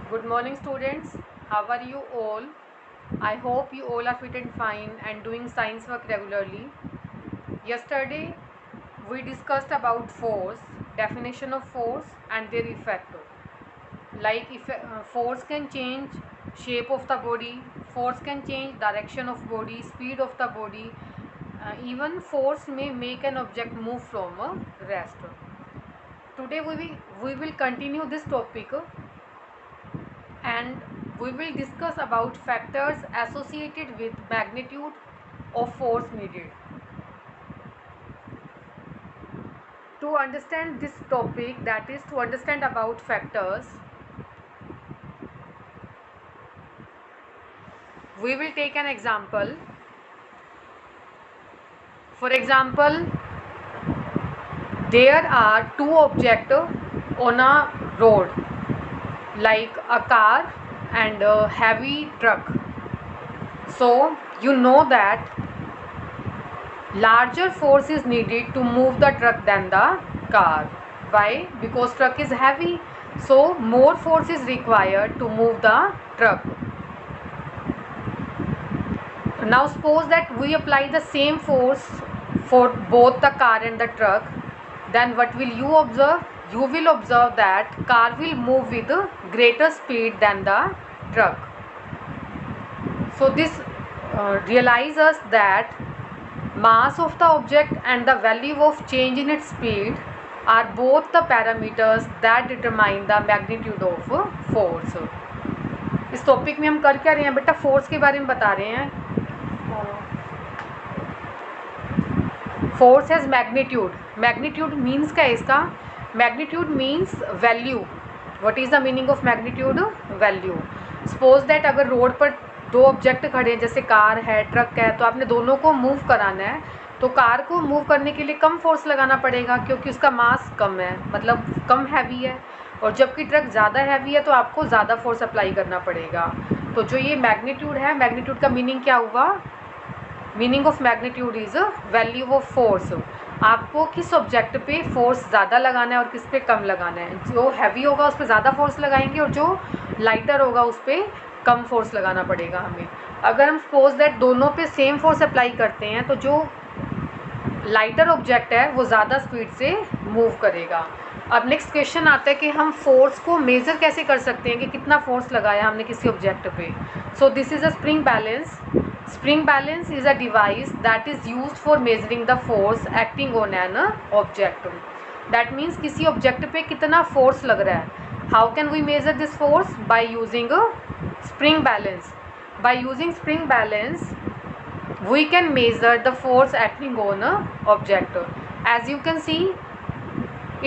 Good morning, students. How are you all? I hope you all are fit and fine and doing science work regularly. Yesterday, we discussed about force, definition of force and their effect. Like if force can change shape of the body, force can change direction of body, speed of the body. Even force may make an object move from a rest. Today we will continue this topic and we will discuss about factors associated with magnitude of force needed. To understand this topic, that is to understand about factors, we will take an example. For example, there are two objects on a road, like a car and a heavy truck. So you know that larger force is needed to move the truck than the car. Why? Because truck is heavy, so more force is required to move the truck. Now suppose that we apply the same force for both the car and the truck, then what will you observe? You will observe that car will move with greater speed than the truck. So this realizes us that mass of the object and the value of change in its speed are both the parameters that determine the magnitude of force. इस topic में हम कर क्या रहे हैं बेटा? Force के बारे में बता रहे हैं. Force has magnitude. Magnitude means क्या है इसका? Magnitude means value. What is the meaning of magnitude? Value. Suppose that अगर रोड पर दो ऑब्जेक्ट खड़े हैं, जैसे कार है, ट्रक है, तो आपने दोनों को मूव कराना है, तो कार को मूव करने के लिए कम फोर्स लगाना पड़ेगा क्योंकि उसका मास कम है, मतलब कम हैवी है. और जबकि ट्रक ज़्यादा हैवी है तो आपको ज़्यादा फोर्स अप्लाई करना पड़ेगा. तो जो ये मैग्नीट्यूड है, मैग्नीट्यूड का मीनिंग क्या हुआ? Meaning of magnitude is value of force. आपको किस ऑब्जेक्ट पे फोर्स ज़्यादा लगाना है और किस पे कम लगाना है. जो हैवी होगा उस पर ज़्यादा फोर्स लगाएंगे और जो लाइटर होगा उस पर कम फोर्स लगाना पड़ेगा हमें. अगर हम सपोज दैट दोनों पे सेम फोर्स अप्लाई करते हैं तो जो लाइटर ऑब्जेक्ट है वो ज़्यादा स्पीड से मूव करेगा. अब नेक्स्ट क्वेश्चन आता है कि हम फोर्स को मेज़र कैसे कर सकते हैं कि कितना फोर्स लगाया हमने किसी ऑब्जेक्ट पे. So this is a spring balance. Spring balance is a device that is used for measuring the force acting on an object. That means किसी ऑब्जेक्ट पे कितना फोर्स लग रहा है. How can we measure this force? By using spring balance. By using spring balance we can measure the force acting on a object. As you can see,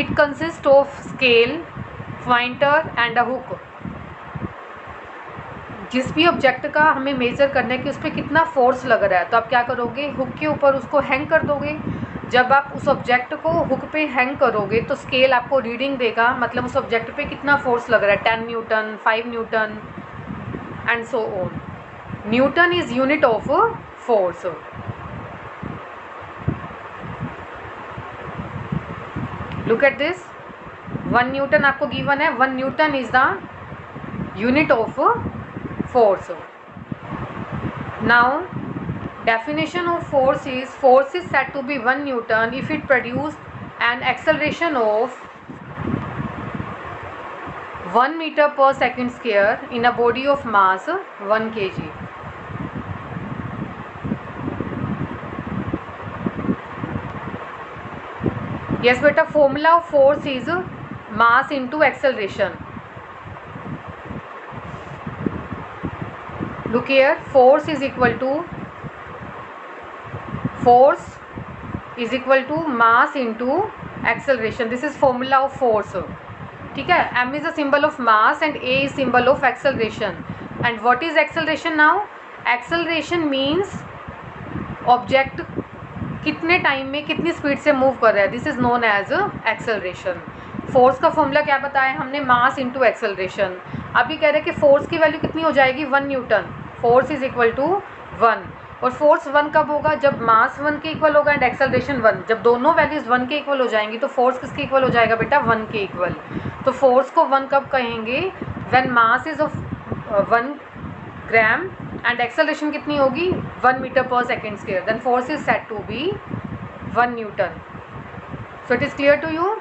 it consists of scale, pointer and a hook. जिस भी object का हमें measure करना है कि उस पर कितना फोर्स लग रहा है, तो आप क्या करोगे? हुक के ऊपर उसको हैंग कर दोगे. जब आप उस ऑब्जेक्ट को हुक पे हैंग करोगे तो स्केल आपको रीडिंग देगा, मतलब उस ऑब्जेक्ट पे कितना फोर्स लग रहा है. 10 Newton, 5 Newton and so on. Newton is unit of force. Look at this. 1 Newton आपको given है. 1 Newton is the unit of force. Now definition of force is said to be 1 Newton if it produced an acceleration of 1 meter per second square in a body of mass 1 kg. Yes beta, formula of force is mass into acceleration. Look here, force is equal to mass into acceleration. This is formula of force. ठीक है. m is a symbol of mass and a is symbol of acceleration. And what is acceleration now? Acceleration means object कितने time में कितनी speed से move कर रहा है. This is known as acceleration. Force का फॉर्मूला क्या बताया हमने? Mass into acceleration. अभी कह रहे हैं कि फोर्स की वैल्यू कितनी हो जाएगी? 1 newton. Force is equal to 1. और फोर्स 1 कब होगा? जब मास 1 के इक्वल होगा एंड एक्सेलरेशन 1. जब दोनों वैल्यूज़ 1 के इक्वल हो जाएंगी तो फोर्स किसके इक्वल हो जाएगा बेटा? 1 के इक्वल. तो फोर्स को 1 कब कहेंगे? When mass is of 1 gram and acceleration कितनी होगी 1 metre per second square, then force is said to be 1 newton. So it is clear to you.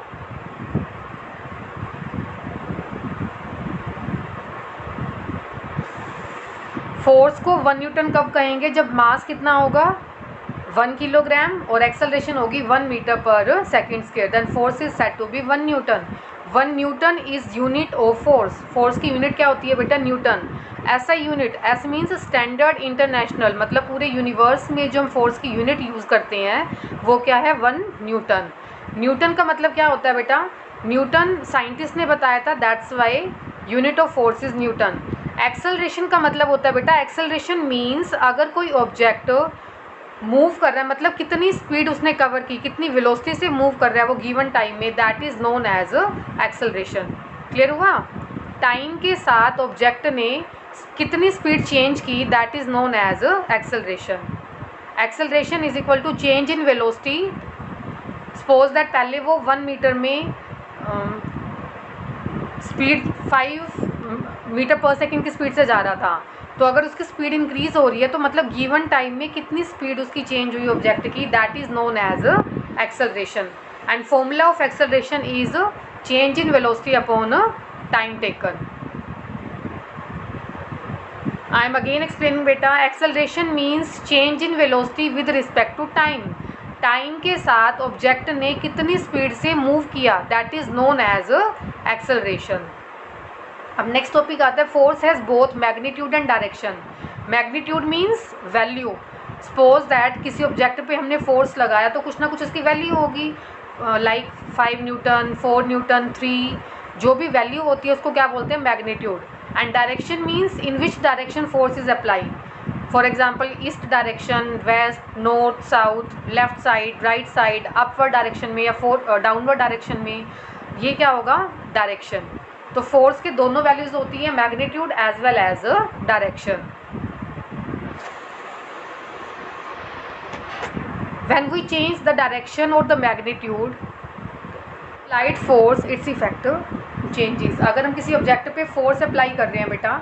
Force को 1 न्यूटन कब कहेंगे, जब मास कितना होगा 1 किलोग्राम और एक्सेलरेशन होगी 1 metre per second square, then force is said to be 1 newton. 1 newton is unit of force. Force की unit क्या होती है बेटा, न्यूटन. ऐसा unit, S means standard international, मतलब पूरे यूनिवर्स में जो हम फोर्स की यूनिट यूज़ करते हैं वो क्या है 1 न्यूटन. न्यूटन का मतलब क्या होता है बेटा, न्यूटन साइंटिस्ट ने बताया था, that's why unit of force is Newton. Acceleration का मतलब होता है बेटा, एक्सेलरेशन मीन्स अगर कोई ऑब्जेक्ट मूव कर रहा है, मतलब कितनी स्पीड उसने कवर की, कितनी वेलोसिटी से मूव कर रहा है वो गिवन टाइम में, that is known as acceleration. Clear हुआ. टाइम के साथ ऑब्जेक्ट ने कितनी स्पीड चेंज की, that is known as acceleration. Acceleration is equal to change in velocity. Suppose that पहले वो 1 मीटर में स्पीड 5 मीटर पर सेकेंड की स्पीड से जा रहा था, तो अगर उसकी स्पीड इंक्रीज हो रही है तो मतलब गिवन टाइम में कितनी स्पीड उसकी चेंज हुई ऑब्जेक्ट की, that is known as acceleration. And formula of acceleration is change in velocity upon time taken. I am again explaining बेटा. Acceleration means change in velocity with respect to time. Time के साथ object ने कितनी speed से move किया, that is known as acceleration. अब next topic आता है, force has both magnitude and direction. Magnitude means value. Suppose that किसी ऑब्जेक्ट पे हमने फोर्स लगाया तो कुछ ना कुछ उसकी वैल्यू होगी, लाइक 5 न्यूटन, 4 न्यूटन, 3, जो भी वैल्यू होती है उसको क्या बोलते हैं, magnitude. And direction means in which direction force is apply. For example east direction, west, north, south, left side, right side, upward direction में या डाउनवर्ड डायरेक्शन में, ये क्या होगा, डायरेक्शन. तो फोर्स के दोनों वैल्यूज होती हैं, magnitude as well as direction. When we change the direction और the magnitude, applied force its effect changes. अगर हम किसी ऑब्जेक्ट पे फोर्स अप्लाई कर रहे हैं बेटा,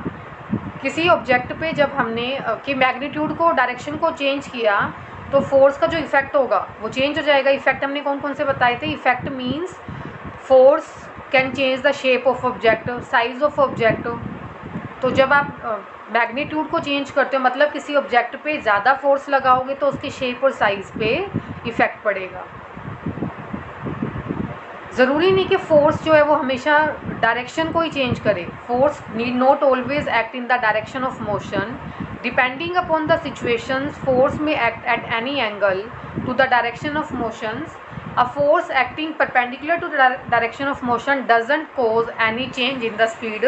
किसी ऑब्जेक्ट पे जब हमने कि मैग्नीट्यूड को, डायरेक्शन को चेंज किया तो फोर्स का जो इफेक्ट होगा वो चेंज हो जाएगा. इफेक्ट हमने कौन कौन से बताए थे. Effect means force can change the shape of object, size of object. तो जब आप मैग्नीट्यूड को चेंज करते हो मतलब किसी ऑब्जेक्ट पे ज़्यादा फोर्स लगाओगे तो उसकी शेप और साइज़ पे इफ़ेक्ट पड़ेगा. ज़रूरी नहीं कि फोर्स जो है वो हमेशा डायरेक्शन को ही चेंज करे. Force need not always act in the direction of motion. Depending upon the situations force may act at any angle to the direction of motions. A force acting perpendicular to the direction of motion doesn't cause any change in the speed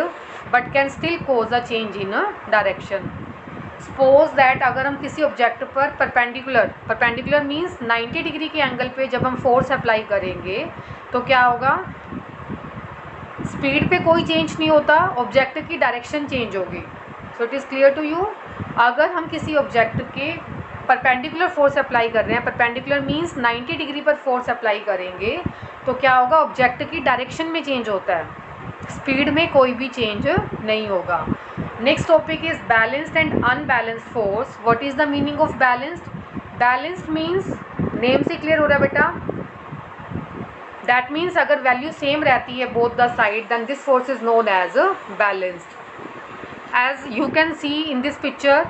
but can still cause a change in direction. Suppose that अगर हम किसी object पर perpendicular means 90 degree के angle पे जब हम force apply करेंगे तो क्या होगा, स्पीड पे कोई चेंज नहीं होता, ऑब्जेक्ट की डायरेक्शन चेंज होगी. So it is clear to you. अगर हम किसी ऑब्जेक्ट के परपेंडिकुलर फोर्स अप्लाई कर रहे हैं, परपेंडिकुलर मींस 90 डिग्री पर फोर्स अप्लाई करेंगे तो क्या होगा, ऑब्जेक्ट की डायरेक्शन में चेंज होता है, स्पीड में कोई भी चेंज नहीं होगा. Next topic is balanced and unbalanced force. What is the meaning of balanced. Balanced means, name से क्लियर हो रहा है बेटा, दैट मीन्स अगर वैल्यू सेम रहती है both the side then this force is known as balanced. As you can see in this picture,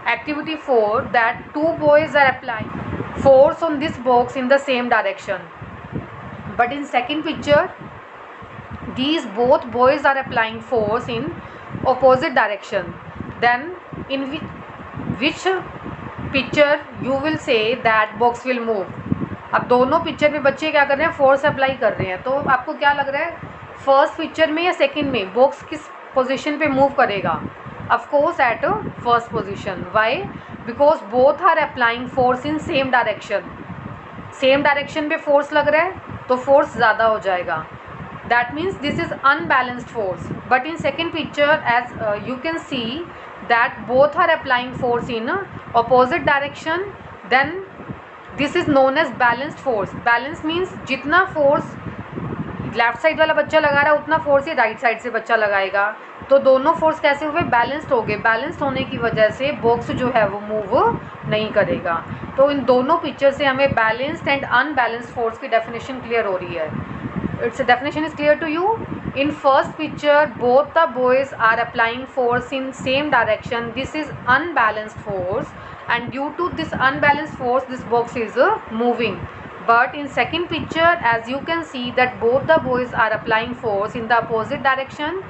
activity 4, that 2 boys are applying force on this box in the same direction, but in second picture these both boys are applying force in opposite direction. Then in which picture you will say that box will move. अब दोनों picture में बच्चे क्या कर रहे हैं, force apply कर रहे हैं. तो आपको क्या लग रहा है, फर्स्ट पिक्चर में या सेकंड में बॉक्स किस पोजीशन पे मूव करेगा. Of course at first position. Why? Because both are applying force in same direction. Same direction पे force लग रहा है तो force ज़्यादा हो जाएगा. That means this is unbalanced force. But in second picture as you can see that both are applying force in opposite direction. Then this is known as balanced force. Balance means जितना force left side वाला बच्चा लगा रहा है उतना force ही right side से बच्चा लगाएगा. तो दोनों फोर्स कैसे हुए, बैलेंस्ड हो गए। बैलेंस्ड होने की वजह से बॉक्स जो है वो मूव नहीं करेगा। तो इन दोनों पिक्चर से हमें बैलेंस्ड एंड अनबैलेंस्ड फोर्स की डेफिनेशन क्लियर हो रही है। Its definition is clear to you. In first picture, both the boys are applying force in same direction. This is unbalanced force, and due to this unbalanced force, this box is moving. But in second picture, as you can see that both the boys are applying force in the opposite direction.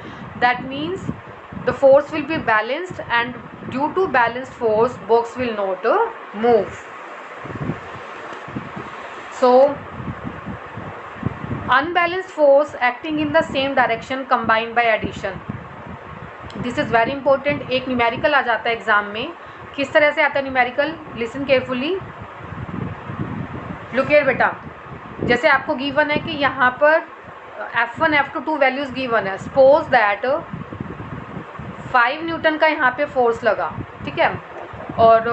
That means the force will be balanced, and due to balanced force, box will not move. So unbalanced force acting in the same direction combined by addition. This is very important. एक numerical आ जाता है exam में। किस तरह से आता है numerical, listen carefully. Look here बेटा, जैसे आपको गिवन है कि यहाँ पर F1 F2 2 वैल्यूज गिवन है। सपोज दैट 5 न्यूटन का यहाँ पे फोर्स लगा, ठीक है, और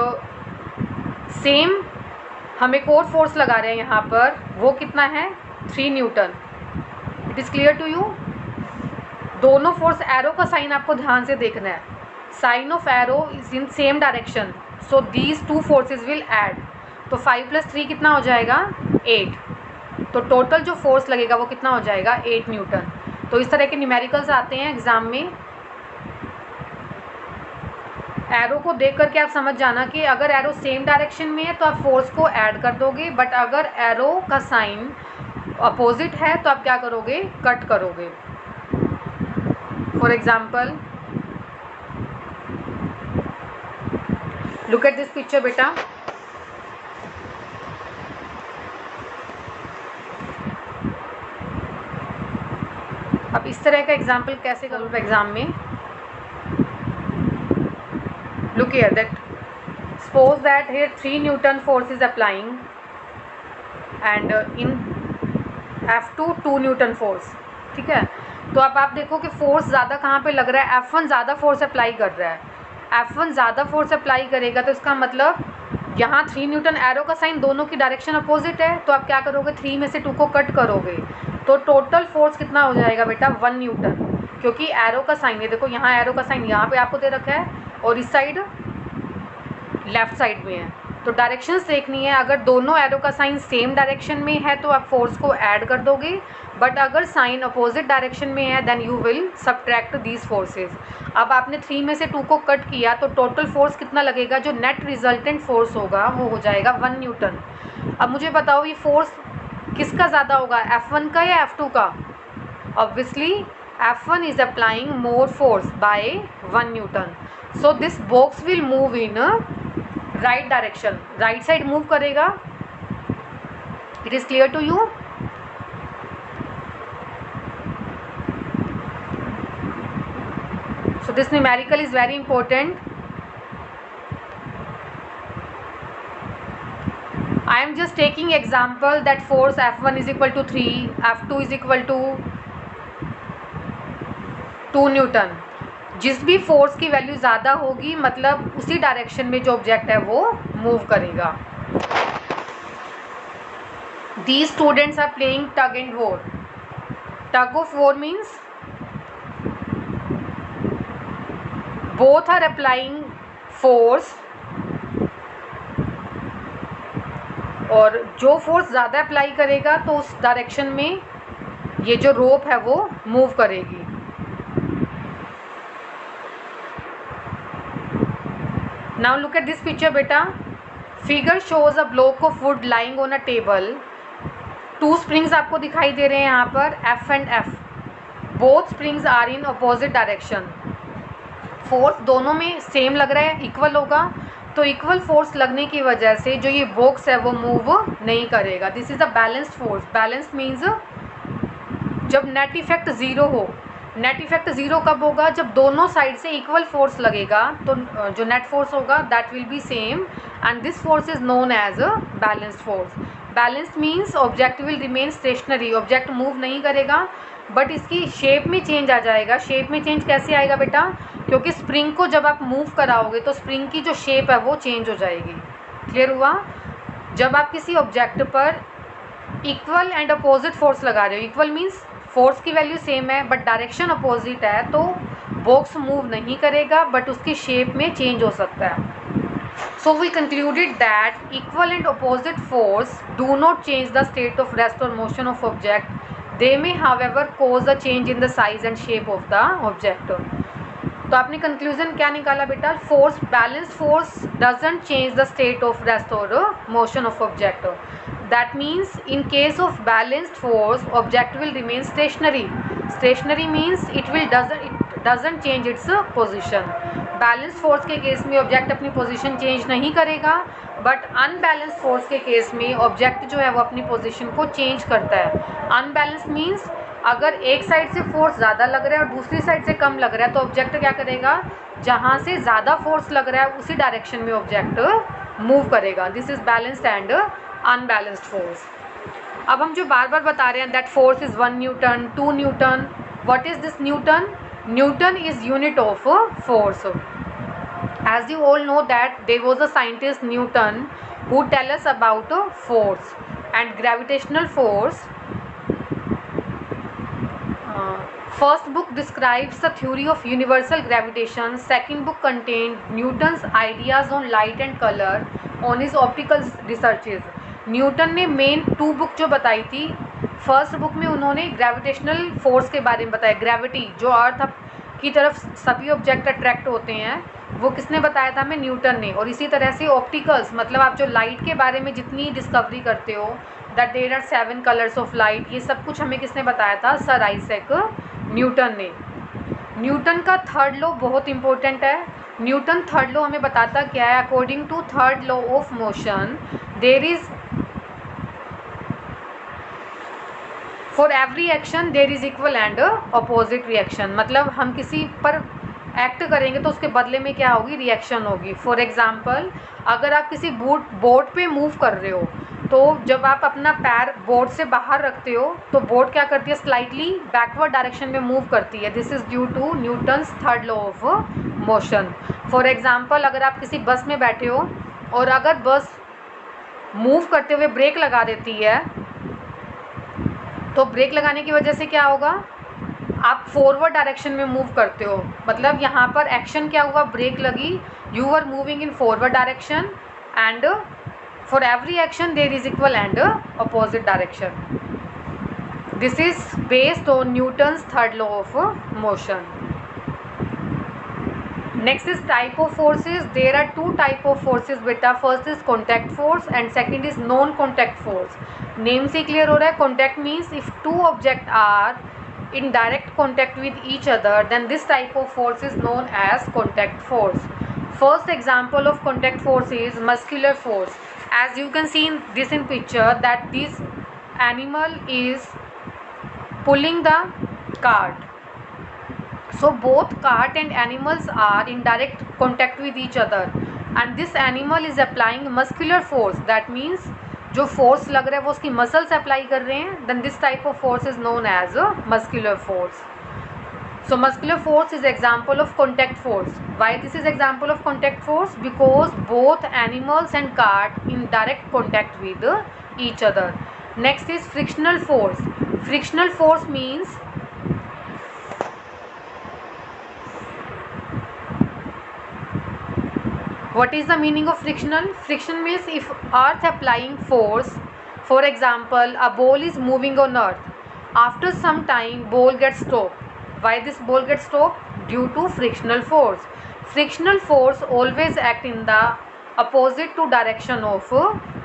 सेम हम एक और फोर्स लगा रहे हैं यहाँ पर, वो कितना है 3 newton. It is clear to you. दोनों फोर्स, एरो का साइन आपको ध्यान से देखना है। Sign of arrow is in same direction, so these two forces will add. तो 5 + 3 कितना हो जाएगा 8। तो टोटल जो फोर्स लगेगा वो कितना हो जाएगा 8 न्यूटन। तो इस तरह के न्यूमेरिकल्स आते हैं एग्जाम में। एरो को देख करके आप समझ जाना कि अगर एरो सेम डायरेक्शन में है तो आप फोर्स को ऐड कर दोगे, बट अगर एरो का साइन अपोजिट है तो आप क्या करोगे, कट करोगे। For example look at this picture बेटा। अब इस तरह का एग्जाम्पल कैसे करूँ एग्जाम में। Look here that suppose that here 3 Newton force is applying and in F2 2 Newton force, ठीक है। तो अब आप देखो कि फोर्स ज़्यादा कहाँ पे लग रहा है, F1 ज़्यादा फोर्स अप्लाई कर रहा है। F1 ज़्यादा फोर्स अप्लाई करेगा तो इसका मतलब यहाँ 3 न्यूटन, एरो का साइन दोनों की डायरेक्शन अपोजिट है, तो आप क्या करोगे 3 में से 2 को कट करोगे। तो टोटल फोर्स कितना हो जाएगा बेटा 1 न्यूटन, क्योंकि एरो का साइन है, देखो यहाँ एरो का साइन यहाँ पे आपको दे रखा है और इस साइड लेफ्ट साइड में है। तो डायरेक्शंस देखनी है। अगर दोनों एरो का साइन सेम डायरेक्शन में है तो आप फोर्स को ऐड कर दोगे, बट अगर साइन अपोजिट डायरेक्शन में है then you will subtract these forces. अब आपने 3 में से 2 को कट किया तो टोटल फोर्स कितना लगेगा, जो नेट रिजल्टेंट फोर्स होगा वो हो जाएगा 1 न्यूटन। अब मुझे बताओ ये फोर्स किसका ज़्यादा होगा, F1 का या F2 का। Obviously F1 is applying more force by 1 newton, so this box will move in right direction, right side move करेगा। It is clear to you. So this numerical is very important. I am just taking example that force F1 is equal to 3, F2 is equal to 2 Newton. जिस भी force की value ज़्यादा होगी मतलब उसी direction में जो ऑब्जेक्ट है वो मूव करेगा। These students are playing tug and war. Tug of war means both are applying force, और जो फोर्स ज़्यादा अप्लाई करेगा तो उस डायरेक्शन में ये जो रोप है वो मूव करेगी। Now look at this picture बेटा। Figure shows a block of wood lying on a table. 2 springs आपको दिखाई दे रहे हैं यहाँ पर, F and F। Both springs are in opposite direction. Force दोनों में सेम लग रहा है, इक्वल होगा, तो इक्वल फोर्स लगने की वजह से जो ये बॉक्स है वो मूव नहीं करेगा। This is a balanced force. Balanced means जब नेट इफेक्ट ज़ीरो हो। नेट इफेक्ट ज़ीरो कब होगा, जब दोनों साइड से इक्वल फोर्स लगेगा, तो जो नेट फोर्स होगा that will be same, and this force is known as a balanced force. Balanced means object will remain stationary, object move नहीं करेगा, बट इसकी शेप में चेंज आ जाएगा। शेप में चेंज कैसे आएगा बेटा, क्योंकि स्प्रिंग को जब आप मूव कराओगे तो स्प्रिंग की जो शेप है वो चेंज हो जाएगी। क्लियर हुआ। जब आप किसी ऑब्जेक्ट पर इक्वल एंड अपोजिट फोर्स लगा रहे हो, इक्वल मीन्स फोर्स की वैल्यू सेम है बट डायरेक्शन अपोजिट है, तो बॉक्स मूव नहीं करेगा बट उसकी शेप में चेंज हो सकता है. So we concluded that equal and opposite force do not change the state of rest or motion of object. They may however cause a change in the size and shape of the object. तो आपने conclusion क्या निकाला बेटा? Force, balance force doesn't change the state of rest or motion of object. That means in case of balanced force object will remain stationary. Stationary means it doesn't change its position. Balance force के case में object अपनी position change नहीं करेगा, but unbalance force के case में object जो है वो अपनी पोजीशन को चेंज करता है. अनबैलेंस मीन्स अगर एक साइड से फोर्स ज़्यादा लग रहा है और दूसरी साइड से कम लग रहा है तो ऑब्जेक्ट क्या करेगा? जहाँ से ज़्यादा फोर्स लग रहा है उसी डायरेक्शन में ऑब्जेक्ट मूव करेगा. This is balanced and unbalanced force. अब हम जो बार बार बता रहे हैं that force is 1 Newton, 2 Newton. What is this Newton? Newton is unit of force. As you all know that there was a scientist Newton who tell us about force and gravitational force. First book describes the theory of universal gravitation. Second book contained Newton's ideas on light and color on his optical researches. Newton ने main 2 book जो बताई थी, first book में उन्होंने gravitational force के बारे में बताया. ग्रेविटी जो अर्थ की तरफ सभी ऑब्जेक्ट अट्रैक्ट होते हैं वो किसने बताया था? हमें न्यूटन ने. और इसी तरह से ऑप्टिकल्स, मतलब आप जो लाइट के बारे में जितनी डिस्कवरी करते हो that there are 7 colours of light, ये सब कुछ हमें किसने बताया था? सर आइजैक न्यूटन ने. न्यूटन का थर्ड लॉ बहुत इंपॉर्टेंट है. न्यूटन थर्ड लॉ हमें बताता क्या है? According to third law of motion there is for every action there is equal and opposite reaction. मतलब हम किसी पर एक्ट करेंगे तो उसके बदले में क्या होगी? रिएक्शन होगी. फॉर एग्जाम्पल अगर आप किसी बोट पे मूव कर रहे हो तो जब आप अपना पैर बोट से बाहर रखते हो तो बोट क्या करती है? स्लाइटली बैकवर्ड डायरेक्शन में मूव करती है. This is due to Newton's third law of motion. For example अगर आप किसी बस में बैठे हो और अगर बस मूव करते हुए ब्रेक लगा देती है तो ब्रेक लगाने की वजह से क्या होगा? आप फॉरवर्ड डायरेक्शन में मूव करते हो. मतलब यहाँ पर एक्शन क्या हुआ? ब्रेक लगी, you are moving in forward direction and for every action there is equal and opposite direction. This is based on Newton's third law of motion. Next is type of forces. There are 2 type of forces beta. First is contact force and second is non-contact force. Name से clear हो रहा है. Contact means if 2 objects are in direct contact with each other, then this type of force is known as contact force. First example of contact force is muscular force. As you can see in this in picture that this animal is pulling the cart. So both cart and animals are in direct contact with each other and this animal is applying muscular force. That means जो force लग रहा है वो उसकी muscles apply कर रहे हैं. then this type of force is known as a muscular force. So muscular force is example of contact force. Why this is example of contact force? Because both animals and cart in direct contact with each other. Next is frictional force. Frictional force means what is the meaning of frictional? Friction means if earth applying force, for example a ball is moving on earth, after some time ball gets stopped. Why this ball gets stopped? Due to frictional force. Frictional force always act in the opposite to direction of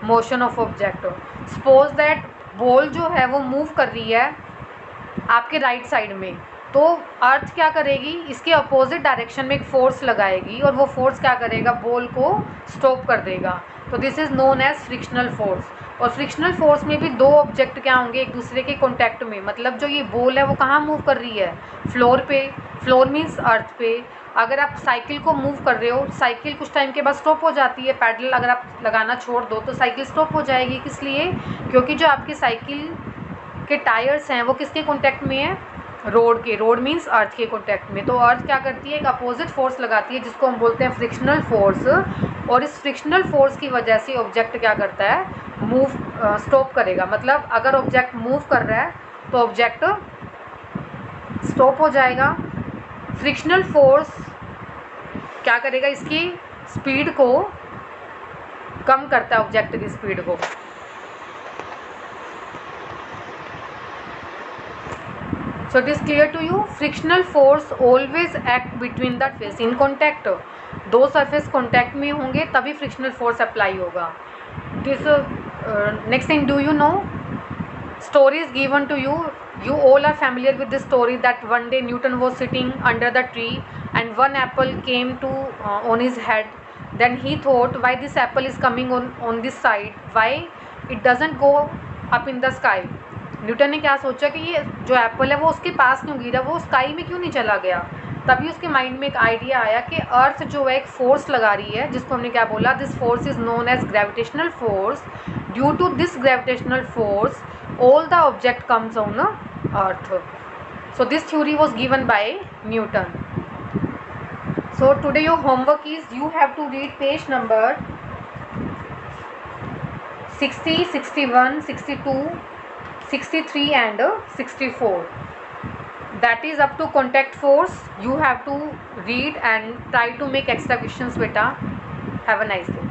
motion of object. Suppose that ball जो है वो move कर रही है आपके right side में, तो अर्थ क्या करेगी? इसके अपोजिट डायरेक्शन में एक फोर्स लगाएगी और वो फोर्स क्या करेगा? बॉल को स्टॉप कर देगा. तो this is known as frictional force. और फ्रिक्शनल फोर्स में भी 2 ऑब्जेक्ट क्या होंगे? एक दूसरे के कॉन्टैक्ट में. मतलब जो ये बॉल है वो कहाँ मूव कर रही है? फ्लोर पे. फ्लोर मीन्स अर्थ पे. अगर आप साइकिल को मूव कर रहे हो, साइकिल कुछ टाइम के बाद स्टॉप हो जाती है. पैडल अगर आप लगाना छोड़ दो तो साइकिल स्टॉप हो जाएगी. किस लिए? क्योंकि जो आपकी साइकिल के टायर्स हैं वो किसके कॉन्टैक्ट में है? रोड के. रोड मीन्स अर्थ के कॉन्टैक्ट में. तो अर्थ क्या करती है? एक अपोजिट फोर्स लगाती है जिसको हम बोलते हैं फ्रिक्शनल फोर्स. और इस फ्रिक्शनल फोर्स की वजह से ऑब्जेक्ट क्या करता है? मूव स्टॉप करेगा. मतलब अगर ऑब्जेक्ट मूव कर रहा है तो ऑब्जेक्ट स्टॉप हो जाएगा. फ्रिक्शनल फोर्स क्या करेगा, इसकी स्पीड को कम करता है, ऑब्जेक्ट की स्पीड को। So it is clear to you, frictional force always act between the face in contact, दो सरफेस कॉन्टैक्ट में होंगे तभी फ्रिक्शनल फोर्स अप्लाई होगा। This next thing, do you know, story is given to you, you all are familiar with this story that one day Newton was sitting under the tree and one apple came to on his head. Then he thought, why this apple is coming on this side, why it doesn't go up in the sky। Newton ने क्या सोचा कि ये जो Apple है वो उसके पास क्यों गिरा, वो स्काई में क्यों नहीं चला गया। तभी उसके माइंड में एक आइडिया आया कि अर्थ जो है एक फोर्स लगा रही है, जिसको हमने क्या बोला, this force is known as gravitational force. Due to this gravitational force all the object comes on earth. So this theory was given by Newton. So today your homework is, you have to read page number 60, 61, 62, 63 and 64. That is up to contact force. You have to read and try to make extra questions, beta. Have a nice day.